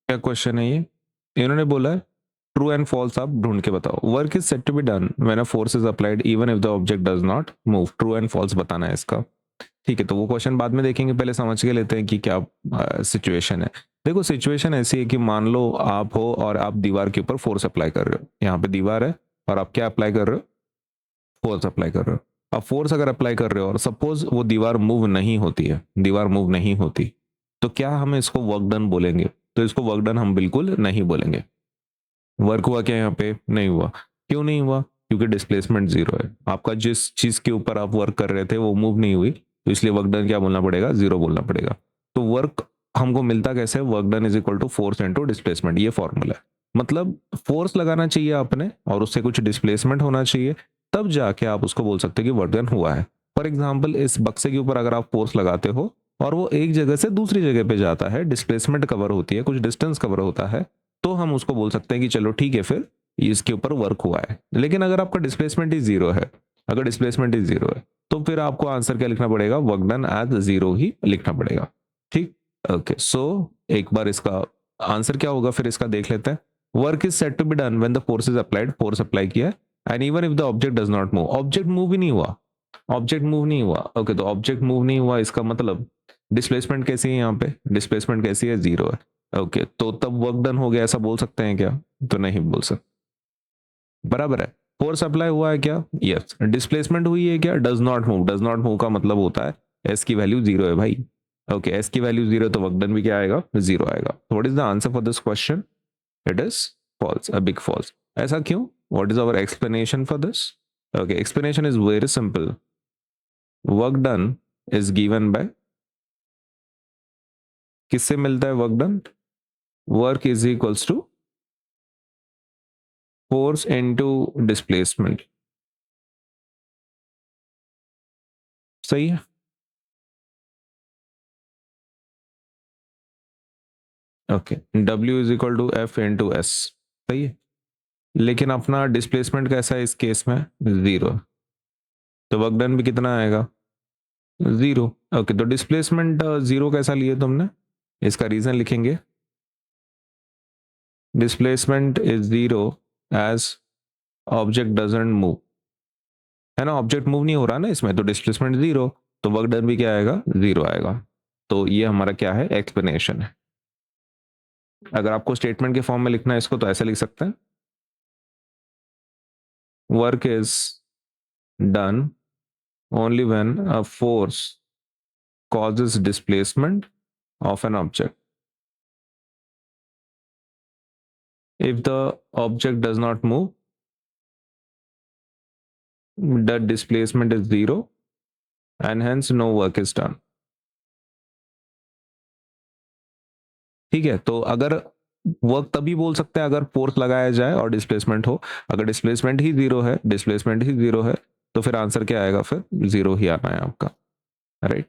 क्या क्वेश्चन है ये? इन्होंने बोला है ट्रू एंड फॉल्स आप ढूंढ के बताओ। Work is said to be done when a force is applied even if the object does not move. True and false बताना है इसका। ठीक है, तो वो क्वेश्चन बाद में देखेंगे, पहले समझ के लेते हैं कि क्या सिचुएशन है। देखो सिचुएशन ऐसी है कि मान लो आप हो और आप दीवार के ऊपर फोर्स अप्लाई कर रहे हो। यहाँ पे दीवार है और आप क्या अप्लाई कर रहे हो? फोर्स अप्लाई कर रहे हो। अब फोर्स अगर अप्लाई कर रहे हो और सपोज वो दीवार मूव नहीं होती है, दीवार मूव नहीं होती, तो क्या हम इसको वर्क डन बोलेंगे? तो इसको वर्क डन हम बिल्कुल नहीं बोलेंगे। वर्क हुआ क्या यहाँ पे? नहीं हुआ। क्यों नहीं हुआ? क्योंकि डिस्प्लेसमेंट जीरो है। आपका जिस चीज के ऊपर आप वर्क कर रहे थे वो मूव नहीं हुई, तो इसलिए वर्क डन क्या बोलना पड़ेगा? जीरो बोलना पड़ेगा। तो वर्क हमको मिलता कैसे? Work done is equal to force into displacement, ये फॉर्मूला है। मतलब फोर्स लगाना चाहिए आपने और उससे कुछ डिस्प्लेसमेंट होना चाहिए, तब जाके आप उसको बोल सकते हो कि वर्क डन हुआ है। फॉर एग्जाम्पल इस बक्से के ऊपर अगर आप फोर्स लगाते हो और वो एक जगह से दूसरी जगह पे जाता है, डिस्प्लेसमेंट कवर होती है, कुछ डिस्टेंस कवर होता है, तो हम उसको बोल सकते हैं कि चलो ठीक है फिर इसके ऊपर वर्क हुआ है। लेकिन अगर आपका डिस्प्लेसमेंट ही जीरो है, अगर डिस्प्लेसमेंट ही जीरो है, तो फिर आपको आंसर क्या लिखना पड़ेगा? वर्क डन एज जीरो ही लिखना पड़ेगा। ठीक, ओके। सो एक बार इसका आंसर क्या होगा फिर इसका देख लेते हैं। Work is said to be done when the force is applied, force apply किया and even if the object does not move, object move ही नहीं हुआ, ऑब्जेक्ट मूव नहीं हुआ। ओके, तो ऑब्जेक्ट मूव नहीं हुआ इसका मतलब डिस्प्लेसमेंट कैसी है? यहाँ पे डिस्प्लेसमेंट कैसी है? जीरो है। ओके, तो तब वर्क डन हो गया ऐसा बोल सकते हैं क्या? तो नहीं बोल सकते। बराबर है। फोर्स अप्लाई हुआ है क्या? यस। डिस्प्लेसमेंट हुई है क्या? Does not move, does not move का मतलब होता है एस की वैल्यू जीरो है भाई। ओके, एस की वैल्यू जीरो, तो वर्क डन भी क्या आएगा? जीरो आएगा। What is the answer for this question? It is false, a big false. ऐसा क्यों? What is our explanation for this? Okay, explanation is very simple. Work done is given by, किससे मिलता है work done? Work is equals to force into displacement. सही है। Okay, W is equal to F into S. सही है। लेकिन अपना displacement कैसा है इस केस में? जीरो। तो वर्क डन भी कितना आएगा? जीरो। ओके, तो डिस्प्लेसमेंट जीरो कैसा लिए तुमने? इसका रीजन लिखेंगे। Displacement is zero as object doesn't move, है ना? ऑब्जेक्ट मूव नहीं हो रहा ना इसमें, तो डिस्प्लेसमेंट जीरो, तो वर्क डन भी क्या आएगा? जीरो आएगा। तो ये हमारा क्या है? एक्सप्लेनेशन है। अगर आपको स्टेटमेंट के फॉर्म में लिखना है इसको तो ऐसे लिख सकते हैं, work is done only when a force causes displacement of an object. If the object does not move, the displacement is zero and hence no work is done. ठीक है, तो अगर वर्क तभी बोल सकते हैं अगर फोर्स लगाया जाए और डिस्प्लेसमेंट हो। अगर डिस्प्लेसमेंट ही जीरो है, डिस्प्लेसमेंट ही जीरो है, तो फिर आंसर क्या आएगा? फिर जीरो ही आना है आपका, राइट।